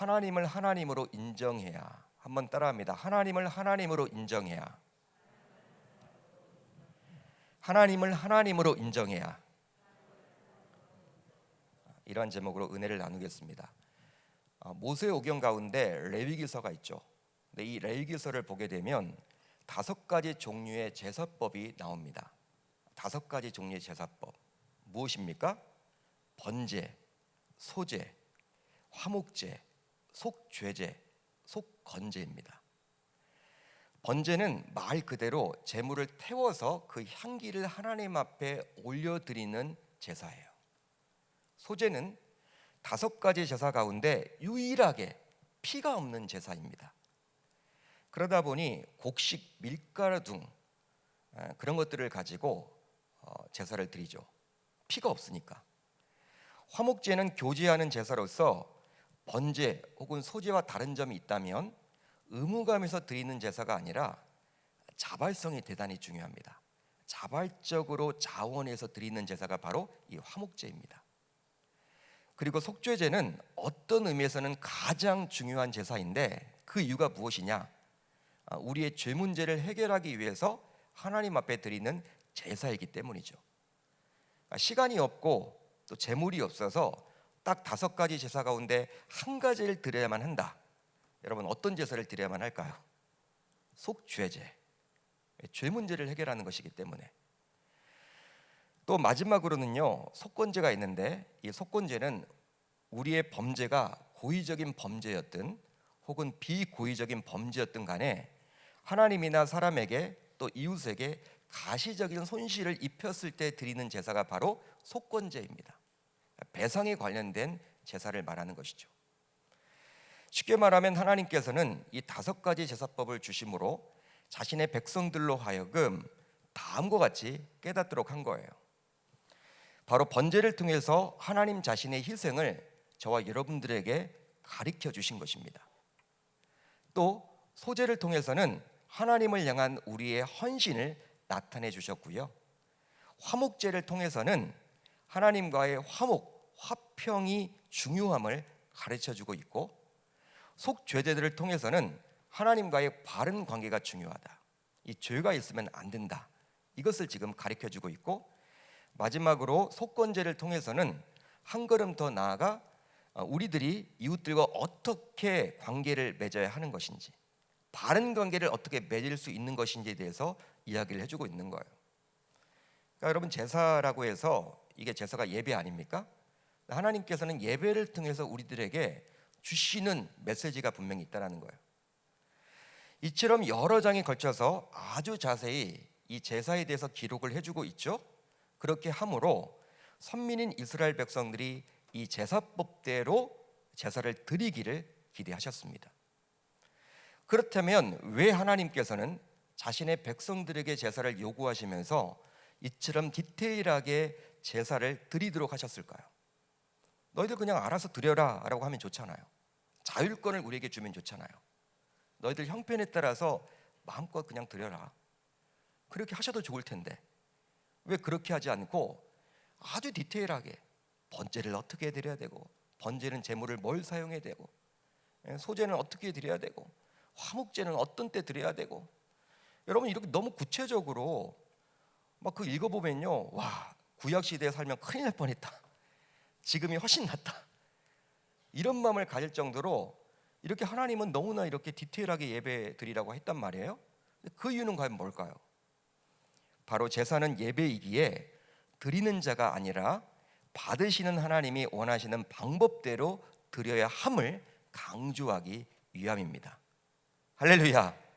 하나님을 하나님으로 인정해야. 한번 따라합니다. 하나님을 하나님으로 인정해야. 하나님을 하나님으로 인정해야. 이러한 제목으로 은혜를 나누겠습니다. 모세오경 가운데 레위기서가 있죠. 근데 이 레위기서를 보게 되면 5가지 종류의 제사법이 나옵니다. 5가지 종류의 제사법. 무엇입니까? 번제, 소제, 화목제, 속죄제, 속건제입니다. 번제는 말 그대로 제물을 태워서 그 향기를 하나님 앞에 올려드리는 제사예요. 소제는 5가지 제사 가운데 유일하게 피가 없는 제사입니다. 그러다 보니 곡식, 밀가루 등 그런 것들을 가지고 제사를 드리죠. 피가 없으니까. 화목제는 교제하는 제사로서 번제 혹은 소제와 다른 점이 있다면 의무감에서 드리는 제사가 아니라 자발성이 대단히 중요합니다. 자발적으로 자원해서 드리는 제사가 바로 이 화목제입니다. 그리고 속죄제는 어떤 의미에서는 가장 중요한 제사인데 그 이유가 무엇이냐? 우리의 죄 문제를 해결하기 위해서 하나님 앞에 드리는 제사이기 때문이죠. 시간이 없고 또 재물이 없어서 딱 5가지 제사 가운데 한 가지를 드려야만 한다. 여러분, 어떤 제사를 드려야만 할까요? 속죄제. 죄 문제를 해결하는 것이기 때문에. 또 마지막으로는요, 속건제가 있는데 이 속건제는 우리의 범죄가 고의적인 범죄였든 혹은 비고의적인 범죄였든 간에 하나님이나 사람에게 또 이웃에게 가시적인 손실을 입혔을 때 드리는 제사가 바로 속건제입니다. 배상에 관련된 제사를 말하는 것이죠. 쉽게 말하면 하나님께서는 이 5가지 제사법을 주심으로 자신의 백성들로 하여금 다음과 같이 깨닫도록 한 거예요. 바로 번제를 통해서 하나님 자신의 희생을 저와 여러분들에게 가르쳐 주신 것입니다. 또 소제를 통해서는 하나님을 향한 우리의 헌신을 나타내 주셨고요. 화목제를 통해서는 하나님과의 화목, 화평이 중요함을 가르쳐 주고 있고, 속죄제들을 통해서는 하나님과의 바른 관계가 중요하다. 이 죄가 있으면 안 된다. 이것을 지금 가르쳐 주고 있고, 마지막으로 속건제를 통해서는 한 걸음 더 나아가 우리들이 이웃들과 어떻게 관계를 맺어야 하는 것인지, 바른 관계를 어떻게 맺을 수 있는 것인지에 대해서 이야기를 해주고 있는 거예요. 그러니까 여러분, 제사라고 해서 이게 제사가 예배 아닙니까? 하나님께서는 예배를 통해서 우리들에게 주시는 메시지가 분명히 있다는 거예요. 이처럼 여러 장에 걸쳐서 아주 자세히 이 제사에 대해서 기록을 해주고 있죠. 그렇게 함으로 선민인 이스라엘 백성들이 이 제사법대로 제사를 드리기를 기대하셨습니다. 그렇다면 왜 하나님께서는 자신의 백성들에게 제사를 요구하시면서 이처럼 디테일하게 제사를 드리도록 하셨을까요? 너희들 그냥 알아서 드려라 라고 하면 좋잖아요. 자율권을 우리에게 주면 좋잖아요. 너희들 형편에 따라서 마음껏 그냥 드려라. 그렇게 하셔도 좋을 텐데 왜 그렇게 하지 않고 아주 디테일하게 번제를 어떻게 드려야 되고, 번제는 제물을 뭘 사용해야 되고, 소제는 어떻게 드려야 되고, 화목제는 어떤 때 드려야 되고, 여러분 이렇게 너무 구체적으로 막 그 읽어보면요, 와, 구약 시대에 살면 큰일 날 뻔했다. 지금이 훨씬 낫다. 이런 마음을 가질 정도로 이렇게 하나님은 너무나 이렇게 디테일하게 예배 드리라고 했단 말이에요. 그 이유는 과연 뭘까요? 바로 제사는 예배이기에 드리는 자가 아니라 받으시는 하나님이 원하시는 방법대로 드려야 함을 강조하기 위함입니다. 할렐루야.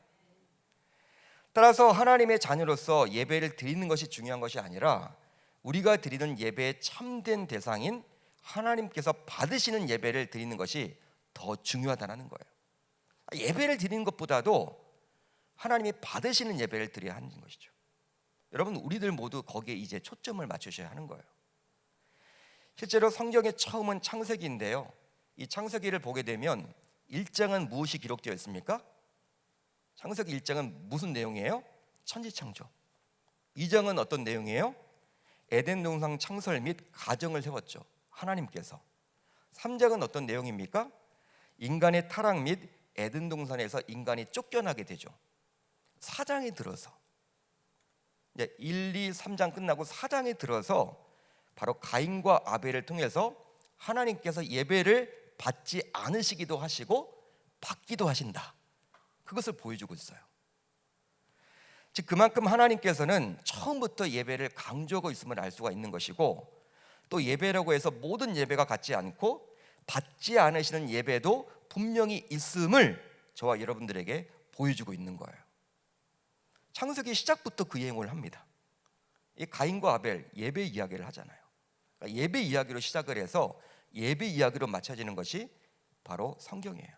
따라서 하나님의 자녀로서 예배를 드리는 것이 중요한 것이 아니라 우리가 드리는 예배의 참된 대상인 하나님께서 받으시는 예배를 드리는 것이 더 중요하다는 거예요. 예배를 드리는 것보다도 하나님이 받으시는 예배를 드려야 하는 것이죠. 여러분, 우리들 모두 거기에 이제 초점을 맞추셔야 하는 거예요. 실제로 성경의 처음은 창세기인데요, 이 창세기를 보게 되면 1장은 무엇이 기록되어 있습니까? 창세기 1장은 무슨 내용이에요? 천지창조. 2장은 어떤 내용이에요? 에덴 동산 창설 및 가정을 세웠죠, 하나님께서. 3장은 어떤 내용입니까? 인간의 타락 및 에덴 동산에서 인간이 쫓겨나게 되죠. 4장에 들어서 이제 1, 2, 3장 끝나고 4장에 들어서 바로 가인과 아벨을 통해서 하나님께서 예배를 받지 않으시기도 하시고 받기도 하신다. 그것을 보여주고 있어요. 즉 그만큼 하나님께서는 처음부터 예배를 강조하고 있음을 알 수가 있는 것이고, 또 예배라고 해서 모든 예배가 같지 않고 받지 않으시는 예배도 분명히 있음을 저와 여러분들에게 보여주고 있는 거예요. 창세기 시작부터 그 예행을 합니다. 이 가인과 아벨 예배 이야기를 하잖아요. 그러니까 예배 이야기로 시작을 해서 예배 이야기로 맞춰지는 것이 바로 성경이에요.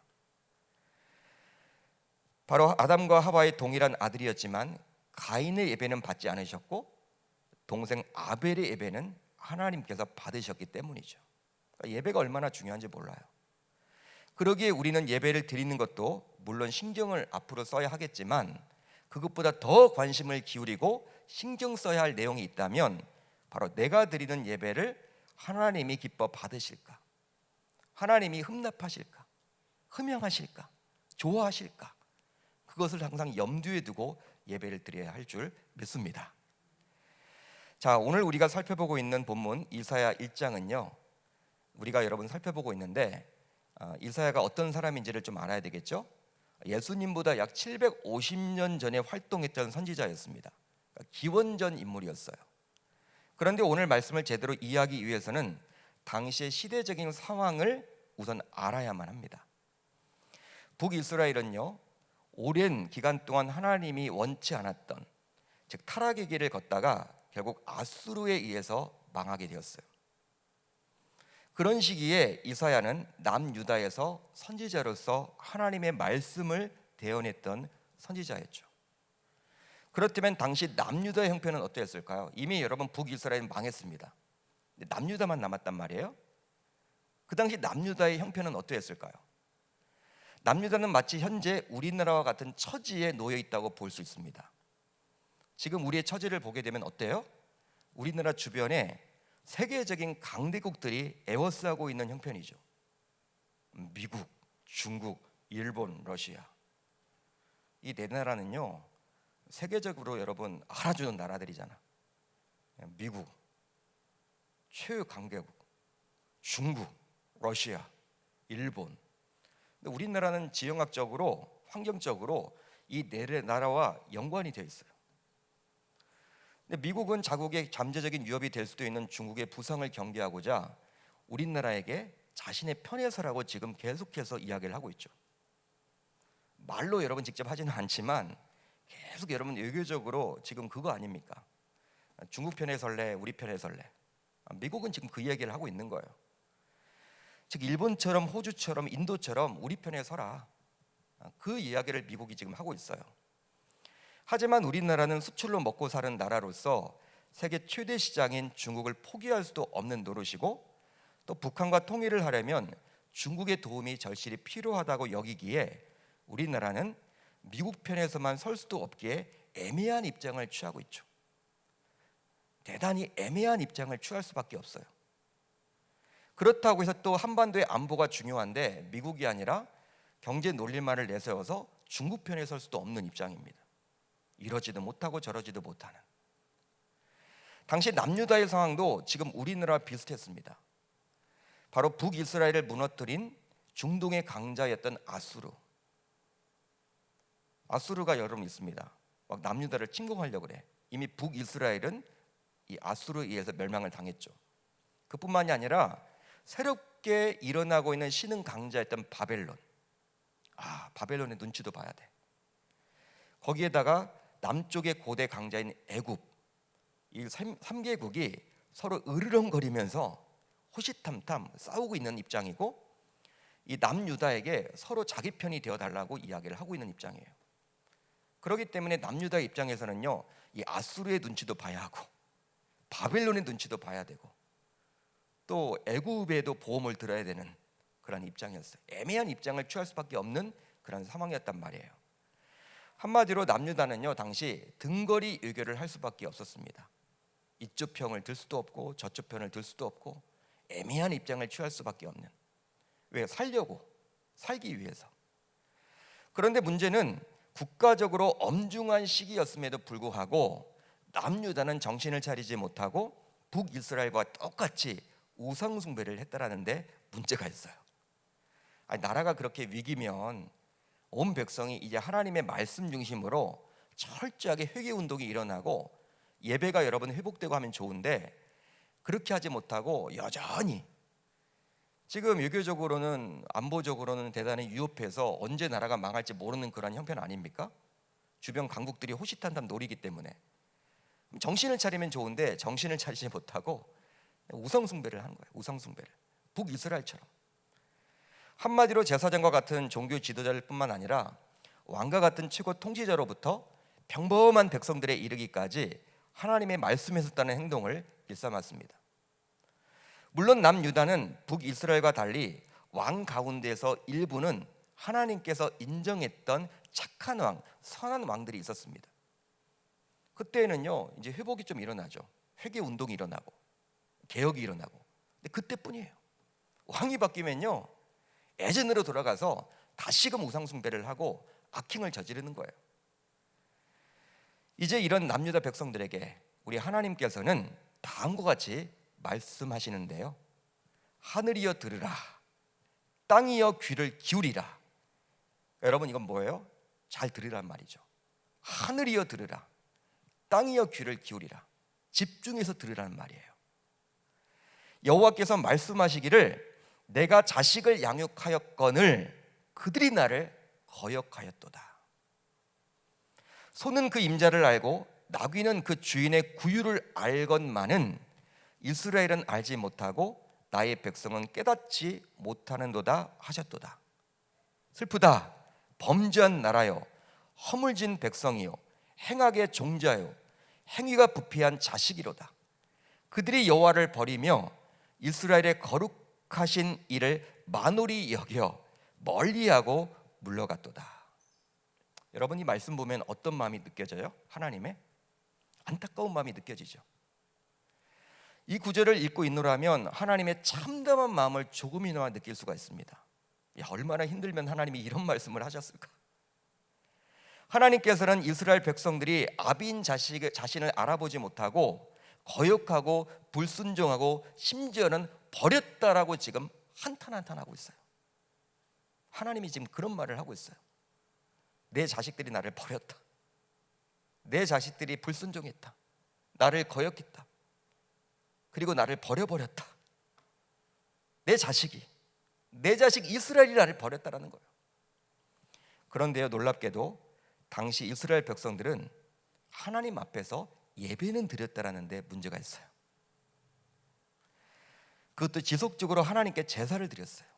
바로 아담과 하와의 동일한 아들이었지만 가인의 예배는 받지 않으셨고 동생 아벨의 예배는 하나님께서 받으셨기 때문이죠. 그러니까 예배가 얼마나 중요한지 몰라요. 그러기에 우리는 예배를 드리는 것도 물론 신경을 앞으로 써야 하겠지만, 그것보다 더 관심을 기울이고 신경 써야 할 내용이 있다면 바로 내가 드리는 예배를 하나님이 기뻐 받으실까, 하나님이 흠납하실까, 흠양하실까, 좋아하실까, 그것을 항상 염두에 두고 예배를 드려야 할 줄 믿습니다. 자, 오늘 우리가 살펴보고 있는 본문 이사야 1장은요, 우리가 여러분 살펴보고 있는데 이사야가 어떤 사람인지를 좀 알아야 되겠죠. 예수님보다 약 750년 전에 활동했던 선지자였습니다. 기원전 인물이었어요. 그런데 오늘 말씀을 제대로 이해하기 위해서는 당시의 시대적인 상황을 우선 알아야만 합니다. 북이스라엘은요, 오랜 기간 동안 하나님이 원치 않았던, 즉 타락의 길을 걷다가 결국 아수르에 의해서 망하게 되었어요. 그런 시기에 이사야는 남유다에서 선지자로서 하나님의 말씀을 대언했던 선지자였죠. 그렇다면 당시 남유다의 형편은 어땠을까요? 이미 여러분 북이스라엘은 망했습니다. 남유다만 남았단 말이에요. 그 당시 남유다의 형편은 어땠을까요? 남유다는 마치 현재 우리나라와 같은 처지에 놓여 있다고 볼 수 있습니다. 지금 우리의 처지를 보게 되면 어때요? 우리나라 주변에 세계적인 강대국들이 에워싸고 있는 형편이죠. 미국, 중국, 일본, 러시아. 이 네 나라는요, 세계적으로 여러분 알아주는 나라들이잖아. 미국, 최강대국, 중국, 러시아, 일본. 근데 우리나라는 지형학적으로, 환경적으로 이 네 나라와 연관이 되어 있어요. 근데 미국은 자국의 잠재적인 위협이 될 수도 있는 중국의 부상을 경계하고자 우리나라에게 자신의 편에 서라고 지금 계속해서 이야기를 하고 있죠. 말로 여러분 직접 하지는 않지만 계속 여러분 외교적으로 지금 그거 아닙니까? 중국 편에 설래, 우리 편에 설래. 미국은 지금 그 얘기를 하고 있는 거예요. 즉 일본처럼 호주처럼 인도처럼 우리 편에 서라, 그 이야기를 미국이 지금 하고 있어요. 하지만 우리나라는 수출로 먹고 사는 나라로서 세계 최대 시장인 중국을 포기할 수도 없는 노릇이고, 또 북한과 통일을 하려면 중국의 도움이 절실히 필요하다고 여기기에 우리나라는 미국 편에서만 설 수도 없기에 애매한 입장을 취하고 있죠. 대단히 애매한 입장을 취할 수밖에 없어요. 그렇다고 해서 또 한반도의 안보가 중요한데 미국이 아니라 경제 논리만을 내세워서 중국 편에 설 수도 없는 입장입니다. 이러지도 못하고 저러지도 못하는. 당시 남유다의 상황도 지금 우리나라와 비슷했습니다. 바로 북이스라엘을 무너뜨린 중동의 강자였던 아수르. 아수르가 여러분 있습니다. 막 남유다를 침공하려고 그래. 이미 북이스라엘은 이 아수르에 의해서 멸망을 당했죠. 그뿐만이 아니라 새롭게 일어나고 있는 신흥 강자였던 바벨론. 바벨론의 눈치도 봐야 돼. 거기에다가 남쪽의 고대 강자인 애굽, 이 3개국이 서로 으르렁거리면서 호시탐탐 싸우고 있는 입장이고, 이 남유다에게 서로 자기 편이 되어달라고 이야기를 하고 있는 입장이에요. 그렇기 때문에 남유다의 입장에서는요, 이 아수르의 눈치도 봐야 하고 바벨론의 눈치도 봐야 되고 또 애굽에도 보험을 들어야 되는 그런 입장이었어요. 애매한 입장을 취할 수밖에 없는 그런 상황이었단 말이에요. 한마디로 남유다는요, 당시 등거리 외교를 할 수밖에 없었습니다. 이쪽 편을 들 수도 없고 저쪽 편을 들 수도 없고 애매한 입장을 취할 수밖에 없는. 왜? 살려고. 살기 위해서. 그런데 문제는 국가적으로 엄중한 시기였음에도 불구하고 남유다는 정신을 차리지 못하고 북이스라엘과 똑같이 우상 숭배를 했다라는 데 문제가 있어요. 아니, 나라가 그렇게 위기면 온 백성이 이제 하나님의 말씀 중심으로 철저하게 회개 운동이 일어나고 예배가 여러분 회복되고 하면 좋은데, 그렇게 하지 못하고 여전히 지금 외교적으로는 안보적으로는 대단히 위협해서 언제 나라가 망할지 모르는 그런 형편 아닙니까? 주변 강국들이 호시탐탐 노리기 때문에 정신을 차리면 좋은데 정신을 차리지 못하고 우상숭배를 하는 거예요. 우상숭배를 북이스라엘처럼. 한마디로 제사장과 같은 종교 지도자일 뿐만 아니라 왕과 같은 최고 통치자로부터 평범한 백성들에 이르기까지 하나님의 말씀에 섰다는 행동을 일삼았습니다. 물론 남유다는 북이스라엘과 달리 왕 가운데서 일부는 하나님께서 인정했던 착한 왕, 선한 왕들이 있었습니다. 그때는요 이제 회복이 좀 일어나죠. 회개 운동이 일어나고 개혁이 일어나고. 근데 그때뿐이에요. 왕이 바뀌면요 예전으로 돌아가서 다시금 우상숭배를 하고 악행을 저지르는 거예요. 이제 이런 남유다 백성들에게 우리 하나님께서는 다음과 같이 말씀하시는데요. 하늘이여 들으라, 땅이여 귀를 기울이라. 여러분 이건 뭐예요? 잘 들으란 말이죠. 하늘이여 들으라, 땅이여 귀를 기울이라. 집중해서 들으라는 말이에요. 여호와께서 말씀하시기를 내가 자식을 양육하였거늘 그들이 나를 거역하였도다. 소는 그 임자를 알고 나귀는 그 주인의 구유를 알건만은 이스라엘은 알지 못하고 나의 백성은 깨닫지 못하는도다 하셨도다. 슬프다. 범죄한 나라요, 허물진 백성이요, 행악의 종자요, 행위가 부패한 자식이로다. 그들이 여호와를 버리며 이스라엘의 거룩하신 이를 만홀히 여겨 멀리하고 물러갔도다. 여러분 이 말씀 보면 어떤 마음이 느껴져요? 하나님의 안타까운 마음이 느껴지죠. 이 구절을 읽고 있노라면 하나님의 참담한 마음을 조금이나마 느낄 수가 있습니다. 야, 얼마나 힘들면 하나님이 이런 말씀을 하셨을까? 하나님께서는 이스라엘 백성들이 아비인 자신을 알아보지 못하고 거역하고 불순종하고 심지어는 버렸다라고 지금 한탄하고 있어요. 하나님이 지금 그런 말을 하고 있어요. 내 자식들이 나를 버렸다. 내 자식들이 불순종했다. 나를 거역했다. 그리고 나를 버려버렸다. 내 자식 이스라엘이 나를 버렸다라는 거예요. 그런데요 놀랍게도 당시 이스라엘 백성들은 하나님 앞에서 예배는 드렸다라는 데 문제가 있어요. 그것도 지속적으로 하나님께 제사를 드렸어요.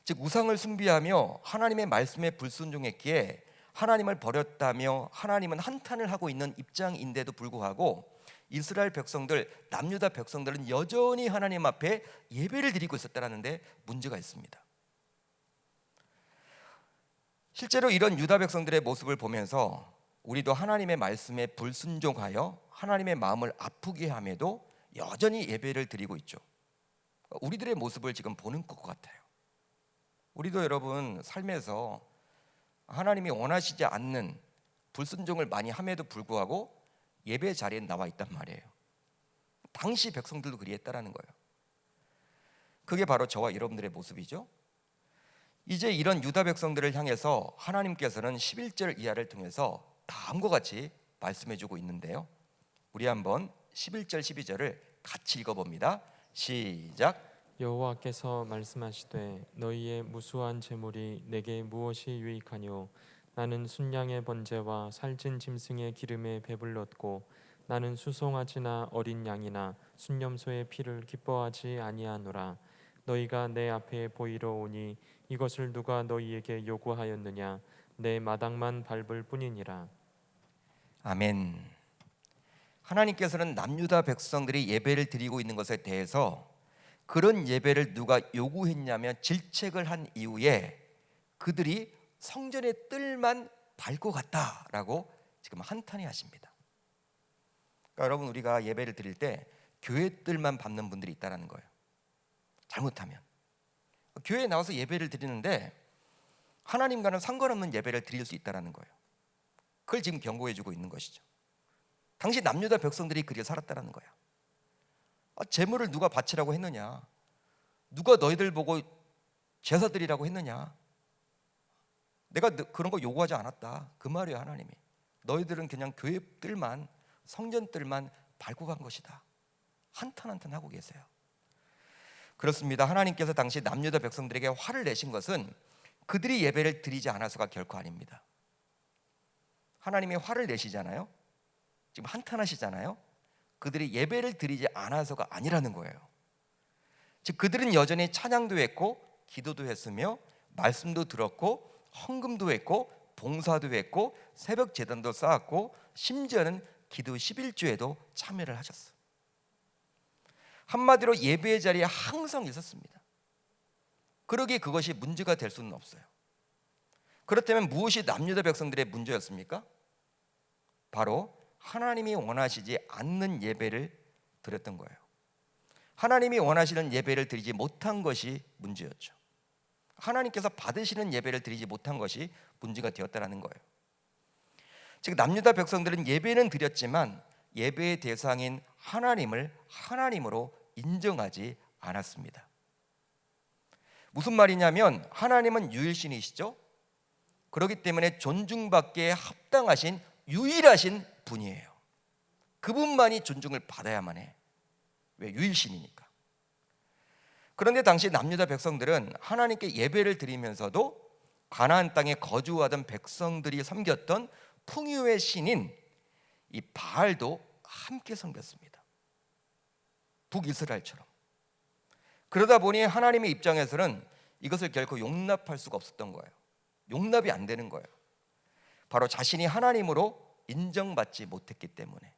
즉 우상을 숭배하며 하나님의 말씀에 불순종했기에 하나님을 버렸다며 하나님은 한탄을 하고 있는 입장인데도 불구하고 이스라엘 백성들, 남유다 백성들은 여전히 하나님 앞에 예배를 드리고 있었다는 데 문제가 있습니다. 실제로 이런 유다 백성들의 모습을 보면서 우리도 하나님의 말씀에 불순종하여 하나님의 마음을 아프게 함에도 여전히 예배를 드리고 있죠. 우리들의 모습을 지금 보는 것 같아요. 우리도 여러분 삶에서 하나님이 원하시지 않는 불순종을 많이 함에도 불구하고 예배 자리에 나와 있단 말이에요. 당시 백성들도 그리했다라는 거예요. 그게 바로 저와 여러분들의 모습이죠. 이제 이런 유다 백성들을 향해서 하나님께서는 11절 이하를 통해서 다음과 같이 말씀해주고 있는데요. 우리 한번 11절 12절을 같이 읽어봅니다. 시작. 여호와께서 말씀하시되 너희의 무수한 재물이 내게 무엇이 유익하뇨? 나는 순양의 번제와 살찐 짐승의 기름에 배불렀고 나는 수송아지나 어린 양이나 순념소의 피를 기뻐하지 아니하노라. 너희가 내 앞에 보이러 오니 이것을 누가 너희에게 요구하였느냐? 내 마당만 밟을 뿐이니라. 아멘. 하나님께서는 남유다 백성들이 예배를 드리고 있는 것에 대해서 그런 예배를 누가 요구했냐면 질책을 한 이후에 그들이 성전의 뜰만 밟고 갔다라고 지금 한탄해 하십니다. 그러니까 여러분 우리가 예배를 드릴 때 교회 뜰만 밟는 분들이 있다는 거예요. 잘못하면 교회에 나와서 예배를 드리는데 하나님과는 상관없는 예배를 드릴 수 있다는 거예요. 그걸 지금 경고해주고 있는 것이죠. 당시 남유다 백성들이 그리에 살았다는 거야. 제물을 누가 바치라고 했느냐? 누가 너희들 보고 제사 드리라고 했느냐? 내가 그런 거 요구하지 않았다, 그 말이에요. 하나님이 너희들은 그냥 교회들만, 성전들만 밟고 간 것이다, 한탄한탄 하고 계세요. 그렇습니다. 하나님께서 당시 남유다 백성들에게 화를 내신 것은 그들이 예배를 드리지 않아서가 결코 아닙니다. 하나님이 화를 내시잖아요. 지금 한탄하시잖아요. 그들이 예배를 드리지 않아서가 아니라는 거예요. 즉 그들은 여전히 찬양도 했고 기도도 했으며 말씀도 들었고 헌금도 했고 봉사도 했고 새벽 제단도 쌓았고 심지어는 기도 11조에도 참여를 하셨어요. 한마디로 예배의 자리에 항상 있었습니다. 그러기에 그것이 문제가 될 수는 없어요. 그렇다면 무엇이 남유다 백성들의 문제였습니까? 바로 하나님이 원하시지 않는 예배를 드렸던 거예요. 하나님이 원하시는 예배를 드리지 못한 것이 문제였죠. 하나님께서 받으시는 예배를 드리지 못한 것이 문제가 되었다는 거예요. 즉 남유다 백성들은 예배는 드렸지만 예배의 대상인 하나님을 하나님으로 인정하지 않았습니다. 무슨 말이냐면 하나님은 유일신이시죠. 그렇기 때문에 존중받기에 합당하신 유일하신 분이에요. 그분만이 존중을 받아야만 해. 왜? 유일신이니까. 그런데 당시 남유다 백성들은 하나님께 예배를 드리면서도 가나안 땅에 거주하던 백성들이 섬겼던 풍요의 신인 이 바알도 함께 섬겼습니다. 북이스라엘처럼. 그러다 보니 하나님의 입장에서는 이것을 결코 용납할 수가 없었던 거예요. 용납이 안 되는 거예요. 바로 자신이 하나님으로 인정받지 못했기 때문에.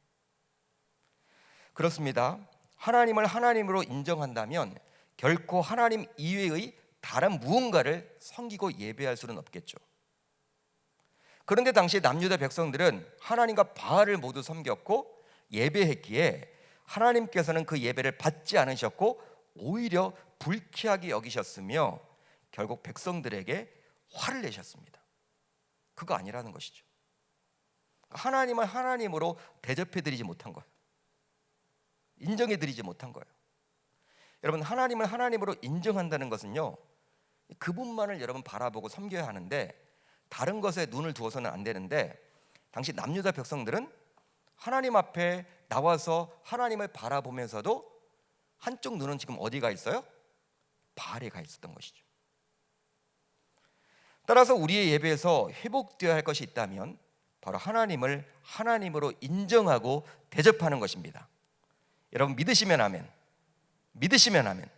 그렇습니다. 하나님을 하나님으로 인정한다면 결코 하나님 이외의 다른 무언가를 섬기고 예배할 수는 없겠죠. 그런데 당시 남유다 백성들은 하나님과 바알을 모두 섬겼고 예배했기에 하나님께서는 그 예배를 받지 않으셨고 오히려 불쾌하게 여기셨으며 결국 백성들에게 화를 내셨습니다. 그거 아니라는 것이죠. 하나님을 하나님으로 대접해드리지 못한 거예요. 인정해드리지 못한 거예요. 여러분, 하나님을 하나님으로 인정한다는 것은요, 그분만을 여러분 바라보고 섬겨야 하는데 다른 것에 눈을 두어서는 안 되는데 당시 남유다 백성들은 하나님 앞에 나와서 하나님을 바라보면서도 한쪽 눈은 지금 어디가 있어요? 바알에 가 있었던 것이죠. 따라서 우리의 예배에서 회복되어야 할 것이 있다면 바로 하나님을 하나님으로 인정하고 대접하는 것입니다. 여러분 믿으시면 아멘. 믿으시면 아멘.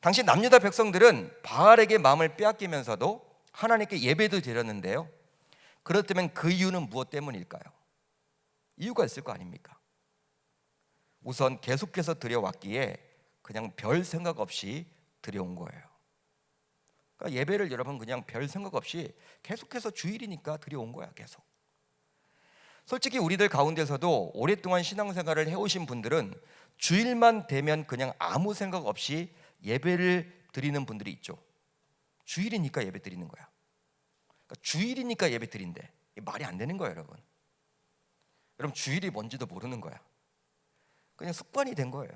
당시 남유다 백성들은 바알에게 마음을 빼앗기면서도 하나님께 예배도 드렸는데요. 그렇다면 그 이유는 무엇 때문일까요? 이유가 있을 거 아닙니까? 우선 계속해서 드려왔기에 그냥 별 생각 없이 드려온 거예요. 그러니까 예배를 여러분 그냥 별 생각 없이 계속해서 주일이니까 드려온 거야. 계속. 솔직히 우리들 가운데서도 오랫동안 신앙생활을 해오신 분들은 주일만 되면 그냥 아무 생각 없이 예배를 드리는 분들이 있죠. 주일이니까 예배 드리는 거야. 그러니까 주일이니까 예배 드린대. 말이 안 되는 거예요, 여러분. 여러분 주일이 뭔지도 모르는 거야. 그냥 습관이 된 거예요.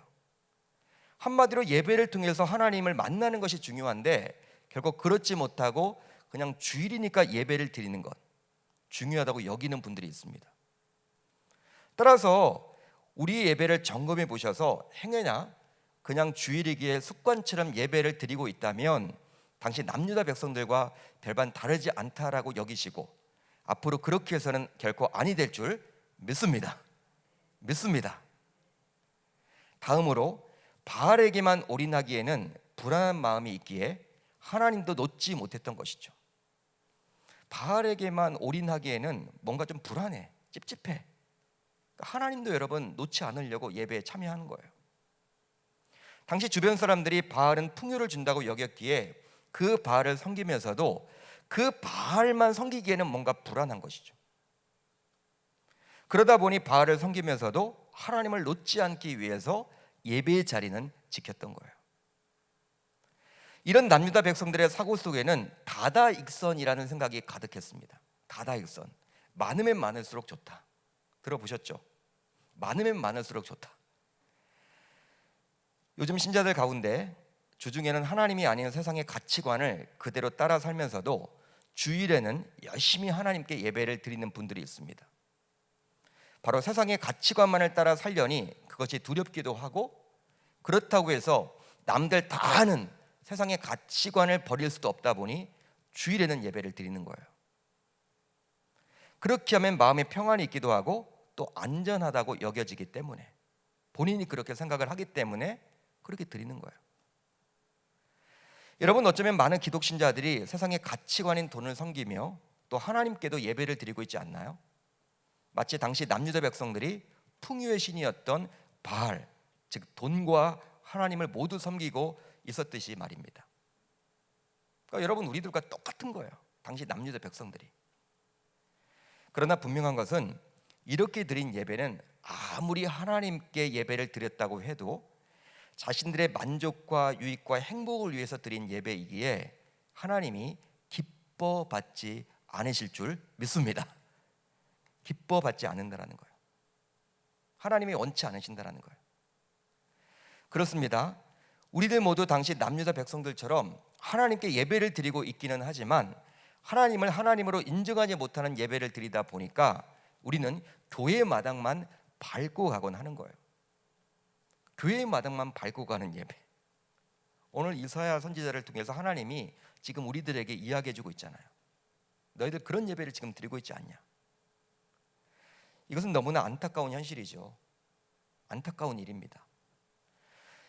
한마디로 예배를 통해서 하나님을 만나는 것이 중요한데 결국 그렇지 못하고 그냥 주일이니까 예배를 드리는 것 중요하다고 여기는 분들이 있습니다. 따라서 우리 예배를 점검해 보셔서 행여나 그냥 주일이기에 습관처럼 예배를 드리고 있다면 당시 남유다 백성들과 별반 다르지 않다라고 여기시고 앞으로 그렇게 해서는 결코 아니 될 줄 믿습니다. 믿습니다. 다음으로 바알에게만 올인하기에는 불안한 마음이 있기에 하나님도 놓지 못했던 것이죠. 바알에게만 올인하기에는 뭔가 좀 불안해, 찝찝해. 하나님도 여러분 놓지 않으려고 예배에 참여하는 거예요. 당시 주변 사람들이 바알은 풍요를 준다고 여겼기에 그 바알을 섬기면서도 그 바알만 섬기기에는 뭔가 불안한 것이죠. 그러다 보니 바알을 섬기면서도 하나님을 놓지 않기 위해서 예배의 자리는 지켰던 거예요. 이런 남유다 백성들의 사고 속에는 다다익선이라는 생각이 가득했습니다. 다다익선, 많으면 많을수록 좋다. 들어보셨죠? 많으면 많을수록 좋다. 요즘 신자들 가운데 주중에는 하나님이 아닌 세상의 가치관을 그대로 따라 살면서도 주일에는 열심히 하나님께 예배를 드리는 분들이 있습니다. 바로 세상의 가치관만을 따라 살려니 그것이 두렵기도 하고, 그렇다고 해서 남들 다 아는 세상의 가치관을 버릴 수도 없다 보니 주일에는 예배를 드리는 거예요. 그렇게 하면 마음에 평안이 있기도 하고 또 안전하다고 여겨지기 때문에, 본인이 그렇게 생각을 하기 때문에 그렇게 드리는 거예요. 여러분, 어쩌면 많은 기독신자들이 세상의 가치관인 돈을 섬기며 또 하나님께도 예배를 드리고 있지 않나요? 마치 당시 남유다 백성들이 풍요의 신이었던 바알, 즉 돈과 하나님을 모두 섬기고 있었듯이 말입니다. 그러니까 여러분, 우리들과 똑같은 거예요. 당시 남유다 백성들이. 그러나 분명한 것은 이렇게 드린 예배는 아무리 하나님께 예배를 드렸다고 해도 자신들의 만족과 유익과 행복을 위해서 드린 예배이기에 하나님이 기뻐받지 않으실 줄 믿습니다. 기뻐받지 않는다라는 거예요. 하나님이 원치 않으신다라는 거예요. 그렇습니다. 우리들 모두 당시 남유다 백성들처럼 하나님께 예배를 드리고 있기는 하지만 하나님을 하나님으로 인정하지 못하는 예배를 드리다 보니까 우리는 교회 마당만 밟고 가곤 하는 거예요. 교회의 마당만 밟고 가는 예배. 오늘 이사야 선지자를 통해서 하나님이 지금 우리들에게 이야기해주고 있잖아요. 너희들 그런 예배를 지금 드리고 있지 않냐. 이것은 너무나 안타까운 현실이죠. 안타까운 일입니다.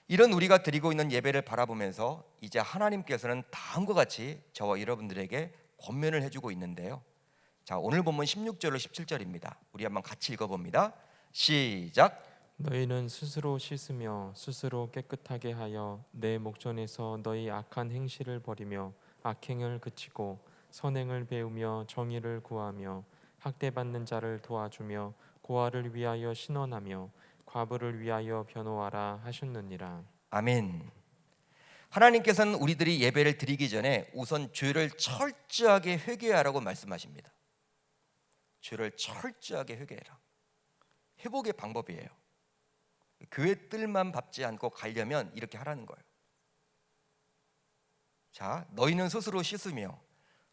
이런 우리가 드리고 있는 예배를 바라보면서 이제 하나님께서는 다음과 같이 저와 여러분들에게 권면을 해주고 있는데요. 자, 오늘 본문 16절로 17절입니다. 우리 한번 같이 읽어봅니다. 시작. 너희는 스스로 씻으며 스스로 깨끗하게 하여 내 목전에서 너희 악한 행실을 버리며 악행을 그치고 선행을 배우며 정의를 구하며 학대받는 자를 도와주며 고아를 위하여 신원하며 과부를 위하여 변호하라 하셨느니라. 아멘. 하나님께서는 우리들이 예배를 드리기 전에 우선 죄를 철저하게 회개하라고 말씀하십니다. 죄를 철저하게 회개해라. 회복의 방법이에요. 교회 뜰만 밟지 않고 가려면 이렇게 하라는 거예요. 자, 너희는 스스로 씻으며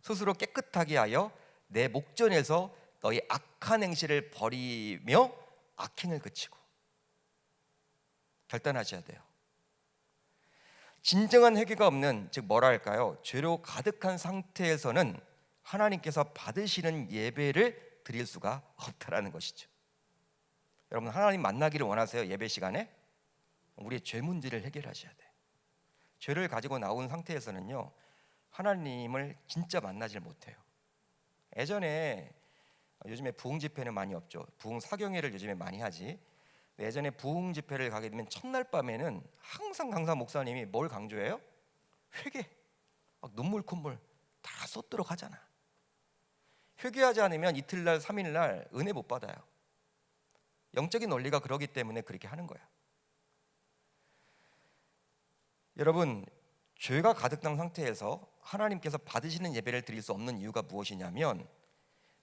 스스로 깨끗하게 하여 내 목전에서 너희 악한 행실을 버리며 악행을 그치고. 결단하셔야 돼요. 진정한 회개가 없는, 즉 뭐라 할까요? 죄로 가득한 상태에서는 하나님께서 받으시는 예배를 드릴 수가 없다라는 것이죠. 여러분, 하나님 만나기를 원하세요? 예배 시간에 우리의 죄 문제를 해결하셔야 돼. 죄를 가지고 나온 상태에서는요, 하나님을 진짜 만나질 못해요. 예전에, 요즘에 부흥 집회는 많이 없죠. 부흥 사경회를 요즘에 많이 하지. 예전에 부흥 집회를 가게 되면 첫날 밤에는 항상 강사 목사님이 뭘 강조해요? 회개. 막 눈물 콧물 다 쏟도록 하잖아. 회개하지 않으면 이틀날 3일날 은혜 못 받아요. 영적인 원리가 그러기 때문에 그렇게 하는 거야. 여러분, 죄가 가득한 상태에서 하나님께서 받으시는 예배를 드릴 수 없는 이유가 무엇이냐면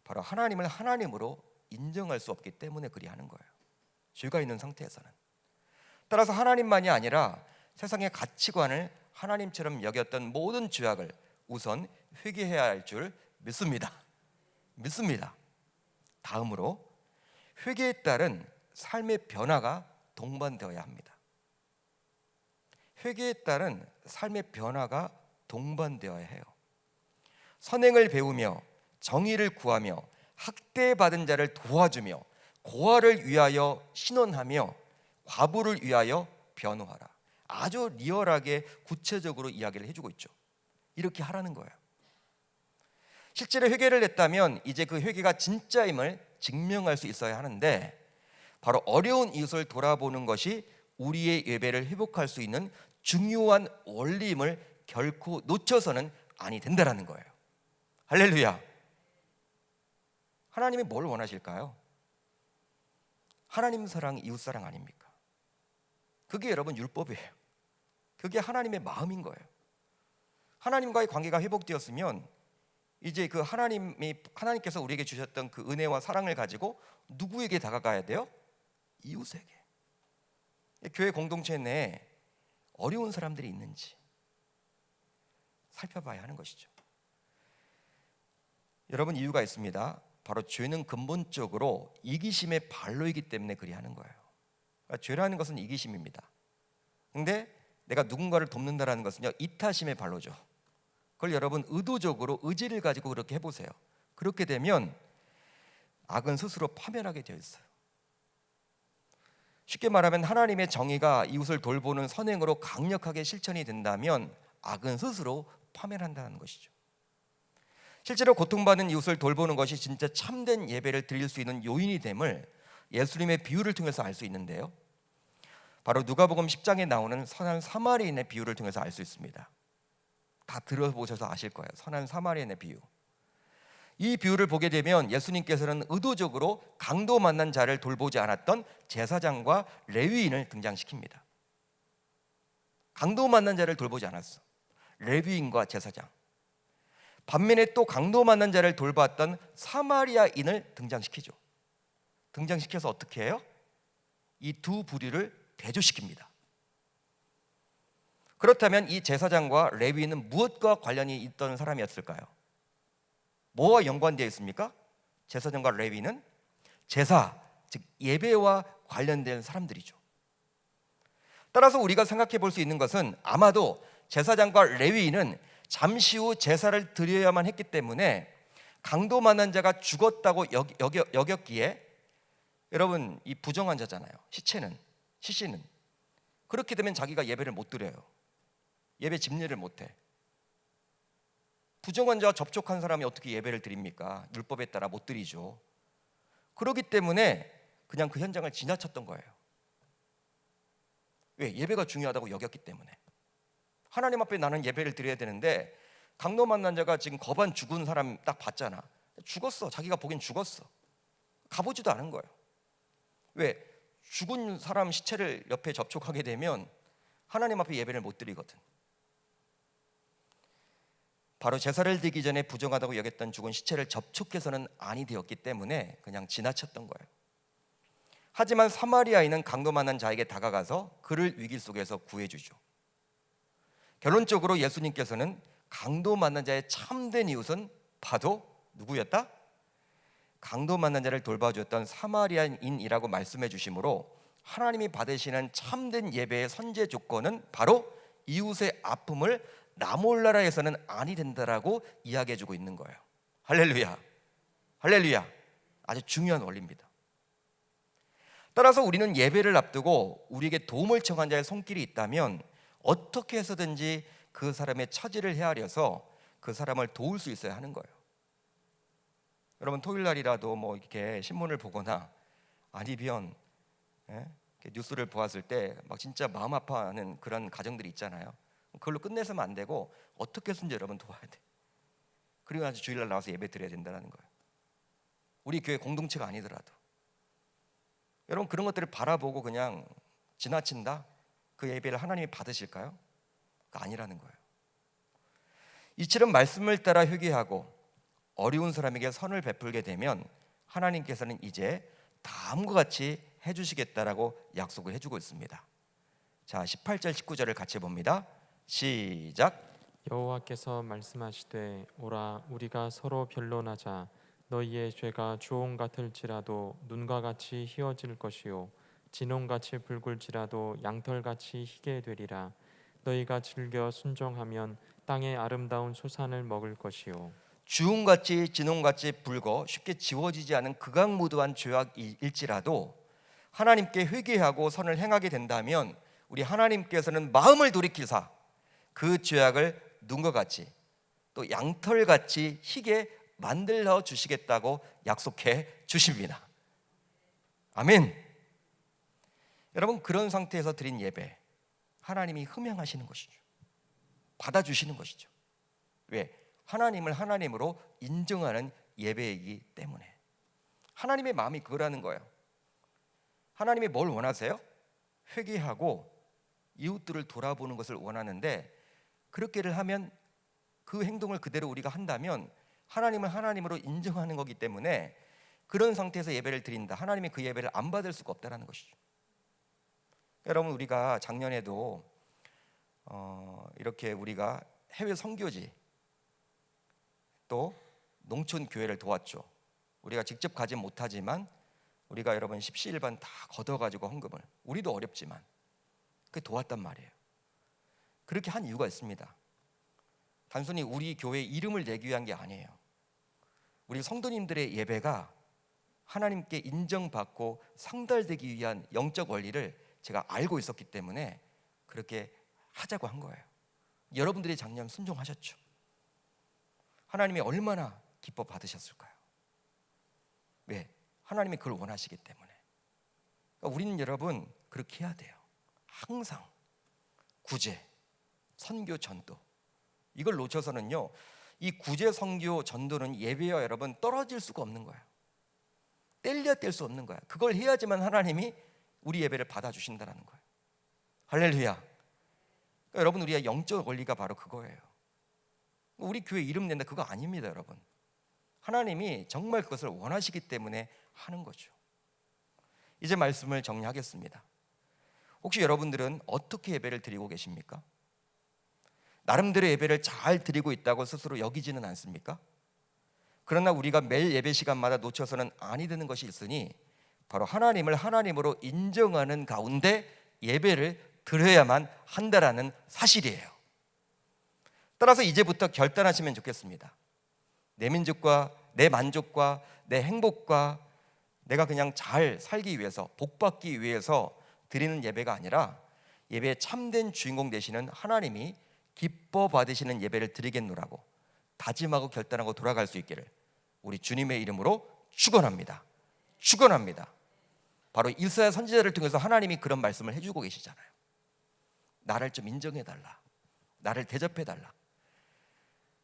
바로 하나님을 하나님으로 인정할 수 없기 때문에 그리하는 거예요. 죄가 있는 상태에서는. 따라서 하나님만이 아니라 세상의 가치관을 하나님처럼 여겼던 모든 죄악을 우선 회개해야 할 줄 믿습니다. 믿습니다. 다음으로 회개에 따른 삶의 변화가 동반되어야 합니다. 회개에 따른 삶의 변화가 동반되어야 해요. 선행을 배우며 정의를 구하며 학대받은 자를 도와주며 고아를 위하여 신원하며 과부를 위하여 변호하라. 아주 리얼하게 구체적으로 이야기를 해주고 있죠. 이렇게 하라는 거예요. 실제로 회개를 했다면 이제 그 회개가 진짜임을 증명할 수 있어야 하는데 바로 어려운 이웃을 돌아보는 것이 우리의 예배를 회복할 수 있는 중요한 원리임을 결코 놓쳐서는 아니 된다라는 거예요. 할렐루야. 하나님이 뭘 원하실까요? 하나님 사랑, 이웃 사랑 아닙니까? 그게 여러분 율법이에요. 그게 하나님의 마음인 거예요. 하나님과의 관계가 회복되었으면 이제 그 하나님께서 우리에게 주셨던 그 은혜와 사랑을 가지고 누구에게 다가가야 돼요? 이웃에게. 교회 공동체 내에 어려운 사람들이 있는지 살펴봐야 하는 것이죠. 여러분, 이유가 있습니다. 바로 죄는 근본적으로 이기심의 발로이기 때문에 그리하는 거예요. 그러니까 죄라는 것은 이기심입니다. 근데 내가 누군가를 돕는다라는 것은요, 이타심의 발로죠. 그걸 여러분 의도적으로 의지를 가지고 그렇게 해보세요. 그렇게 되면 악은 스스로 파멸하게 되어 있어요. 쉽게 말하면 하나님의 정의가 이웃을 돌보는 선행으로 강력하게 실천이 된다면 악은 스스로 파멸한다는 것이죠. 실제로 고통받는 이웃을 돌보는 것이 진짜 참된 예배를 드릴 수 있는 요인이 됨을 예수님의 비유를 통해서 알 수 있는데요, 바로 누가복음 10장에 나오는 선한 사마리인의 비유를 통해서 알 수 있습니다. 다 들어보셔서 아실 거예요. 선한 사마리인의 비유. 이 비유를 보게 되면 예수님께서는 의도적으로 강도 만난 자를 돌보지 않았던 제사장과 레위인을 등장시킵니다. 강도 만난 자를 돌보지 않았어. 레위인과 제사장. 반면에 또 강도 만난 자를 돌봤던 사마리아인을 등장시키죠. 등장시켜서 어떻게 해요? 이 두 부류를 대조시킵니다. 그렇다면 이 제사장과 레위인은 무엇과 관련이 있던 사람이었을까요? 뭐와 연관되어 있습니까? 제사장과 레위인은 제사, 즉 예배와 관련된 사람들이죠. 따라서 우리가 생각해 볼 수 있는 것은 아마도 제사장과 레위인은 잠시 후 제사를 드려야만 했기 때문에 강도 만난 자가 죽었다고 여겼기에, 여러분, 이 부정한 자잖아요. 시신은 그렇게 되면 자기가 예배를 못 드려요. 예배 집례를 못해. 부정한 자와 접촉한 사람이 어떻게 예배를 드립니까? 율법에 따라 못 드리죠. 그렇기 때문에 그냥 그 현장을 지나쳤던 거예요. 왜? 예배가 중요하다고 여겼기 때문에. 하나님 앞에 나는 예배를 드려야 되는데 강도 만난 자가 지금 거반 죽은 사람 딱 봤잖아. 죽었어. 자기가 보기엔 죽었어. 가보지도 않은 거예요. 왜? 죽은 사람 시체를 옆에 접촉하게 되면 하나님 앞에 예배를 못 드리거든. 바로 제사를 드리기 전에 부정하다고 여겼던 죽은 시체를 접촉해서는 아니 되었기 때문에 그냥 지나쳤던 거예요. 하지만 사마리아인은 강도 만난 자에게 다가가서 그를 위기 속에서 구해주죠. 결론적으로 예수님께서는 강도 만난 자의 참된 이웃은 바로 누구였다? 강도 만난 자를 돌봐주었던 사마리아인이라고 말씀해 주심으로 하나님이 받으시는 참된 예배의 선제 조건은 바로 이웃의 아픔을 나 몰라라 해서는 아니 된다라고 이야기해 주고 있는 거예요. 할렐루야. 할렐루야. 아주 중요한 원리입니다. 따라서 우리는 예배를 앞두고 우리에게 도움을 청한 자의 손길이 있다면 어떻게 해서든지 그 사람의 처지를 헤아려서 그 사람을 도울 수 있어야 하는 거예요. 여러분, 토요일 날이라도 뭐 이렇게 신문을 보거나 아니면 뉴스를 보았을 때 막 진짜 마음 아파하는 그런 가정들이 있잖아요. 그걸로 끝내서는 안 되고 어떻게 해서든지 여러분 도와야 돼. 그리고 아주 주일날 나와서 예배 드려야 된다는 거예요. 우리 교회 공동체가 아니더라도. 여러분, 그런 것들을 바라보고 그냥 지나친다? 그 예배를 하나님이 받으실까요? 그거 아니라는 거예요. 이처럼 말씀을 따라 회개하고 어려운 사람에게 선을 베풀게 되면 하나님께서는 이제 다음과 같이 해주시겠다라고 약속을 해주고 있습니다. 자, 18절 19절을 같이 봅니다. 시작. 여호와께서 말씀하시되 오라 우리가 서로 변론하자. 너희의 죄가 주홍 같을지라도 눈과 같이 희어질 것이요 진홍같이 붉을지라도 양털같이 희게 되리라. 너희가 즐겨 순종하면 땅의 아름다운 소산을 먹을 것이요 주홍같이 진홍같이 붉어 쉽게 지워지지 않은 극악무도한 죄악일지라도 하나님께 회개하고 선을 행하게 된다면 우리 하나님께서는 마음을 돌이키사 그 죄악을 눈과 같이 또 양털같이 희게 만들어 주시겠다고 약속해 주십니다. 아멘. 여러분, 그런 상태에서 드린 예배 하나님이 흠양하시는 것이죠. 받아주시는 것이죠. 왜? 하나님을 하나님으로 인정하는 예배이기 때문에. 하나님의 마음이 그거라는 거예요. 하나님이 뭘 원하세요? 회개하고 이웃들을 돌아보는 것을 원하는데 그렇게를 하면 그 행동을 그대로 우리가 한다면 하나님을 하나님으로 인정하는 거기 때문에 그런 상태에서 예배를 드린다, 하나님이 그 예배를 안 받을 수가 없다는 것이죠. 여러분, 우리가 작년에도 이렇게 우리가 해외 선교지 또 농촌 교회를 도왔죠. 우리가 직접 가진 못하지만 우리가 여러분 십시일반 다 걷어가지고 헌금을, 우리도 어렵지만 그 도왔단 말이에요. 그렇게 한 이유가 있습니다. 단순히 우리 교회 이름을 내기 위한 게 아니에요. 우리 성도님들의 예배가 하나님께 인정받고 상달되기 위한 영적 원리를 제가 알고 있었기 때문에 그렇게 하자고 한 거예요. 여러분들이 작년 순종하셨죠. 하나님이 얼마나 기뻐 받으셨을까요? 왜? 하나님이 그걸 원하시기 때문에. 그러니까 우리는 여러분 그렇게 해야 돼요. 항상 구제, 선교, 전도, 이걸 놓쳐서는요, 이 구제, 선교, 전도는 예배와 여러분 떨어질 수가 없는 거예요. 뗄래야 뗄 수 없는 거야. 그걸 해야지만 하나님이 우리 예배를 받아주신다는 거예요. 할렐루야. 그러니까 여러분, 우리의 영적 원리가 바로 그거예요. 우리 교회 이름 낸다, 그거 아닙니다. 여러분, 하나님이 정말 그것을 원하시기 때문에 하는 거죠. 이제 말씀을 정리하겠습니다. 혹시 여러분들은 어떻게 예배를 드리고 계십니까? 나름대로 예배를 잘 드리고 있다고 스스로 여기지는 않습니까? 그러나 우리가 매일 예배 시간마다 놓쳐서는 아니 되는 것이 있으니 바로 하나님을 하나님으로 인정하는 가운데 예배를 드려야만 한다라는 사실이에요. 따라서 이제부터 결단하시면 좋겠습니다. 내 민족과 내 만족과 내 행복과 내가 그냥 잘 살기 위해서, 복받기 위해서 드리는 예배가 아니라 예배의 참된 주인공 되시는 하나님이 기뻐 받으시는 예배를 드리겠노라고 다짐하고 결단하고 돌아갈 수 있기를 우리 주님의 이름으로 축원합니다. 축원합니다. 바로 이사야 선지자를 통해서 하나님이 그런 말씀을 해주고 계시잖아요. 나를 좀 인정해달라, 나를 대접해달라.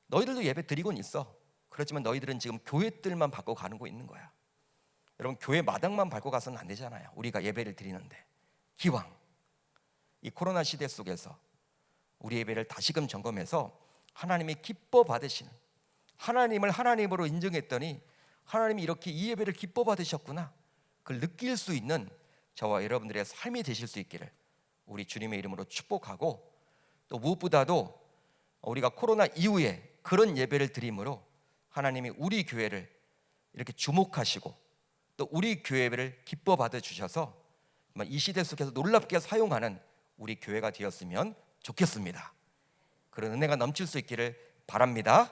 너희들도 예배 드리고는 있어. 그렇지만 너희들은 지금 교회들만 밟고 가는 거 있는 거야. 여러분, 교회 마당만 밟고 가서는 안 되잖아요. 우리가 예배를 드리는데 기왕 이 코로나 시대 속에서 우리 예배를 다시금 점검해서 하나님이 기뻐 받으시는, 하나님을 하나님으로 인정했더니 하나님이 이렇게 이 예배를 기뻐 받으셨구나, 그걸 느낄 수 있는 저와 여러분들의 삶이 되실 수 있기를 우리 주님의 이름으로 축복하고, 또 무엇보다도 우리가 코로나 이후에 그런 예배를 드림으로 하나님이 우리 교회를 이렇게 주목하시고 또 우리 교회를 기뻐 받아 주셔서 이 시대 속에서 놀랍게 사용하는 우리 교회가 되었으면 좋겠습니다. 그런 은혜가 넘칠 수 있기를 바랍니다.